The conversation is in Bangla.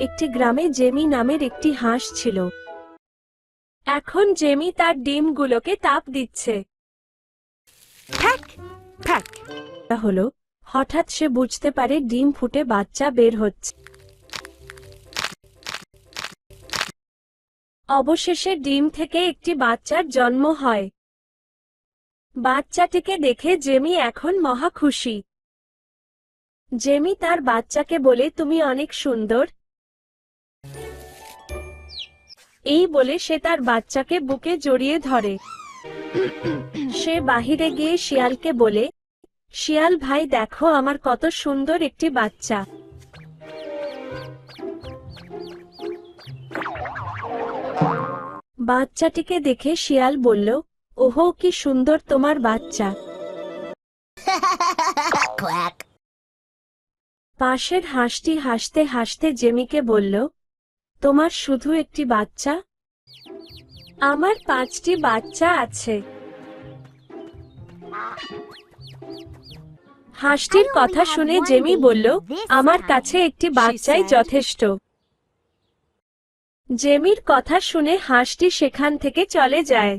একটি গ্রামে জেমি নামের একটি হাঁস ছিল। এখন জেমি তার ডিমগুলোকে তাপ দিচ্ছে। ফ্যাক ফ্যাক। হলো হঠাৎ সে বুঝতে পারে ডিম ফুটে বাচ্চা বের হচ্ছে। অবশেষে ডিম থেকে একটি বাচ্চার জন্ম হয়। বাচ্চাটিকে দেখে জেমি এখন মহা খুশি। জেমি তার বাচ্চাকে বলে, তুমি অনেক সুন্দর। এই বলে সে তার বাচ্চাকে বুকে জড়িয়ে ধরে। সে বাহিরে গিয়ে শিয়ালকে বলে, শিয়াল ভাই দেখো আমার কত সুন্দর একটি বাচ্চা। বাচ্চাটিকে দেখে শিয়াল বলল, ওহো কি সুন্দর তোমার বাচ্চা। কোয়াক। পাশের হাঁসটি হাসতে হাসতে জেমিকে বলল, তোমার শুধু একটি বাচ্চা? আমার 5টি বাচ্চা আছে। হাঁসটির কথা শুনে জেমি বলল, আমার কাছে একটি বাচ্চাই যথেষ্ট। জেমির কথা শুনে হাঁসটি সেখান থেকে চলে যায়।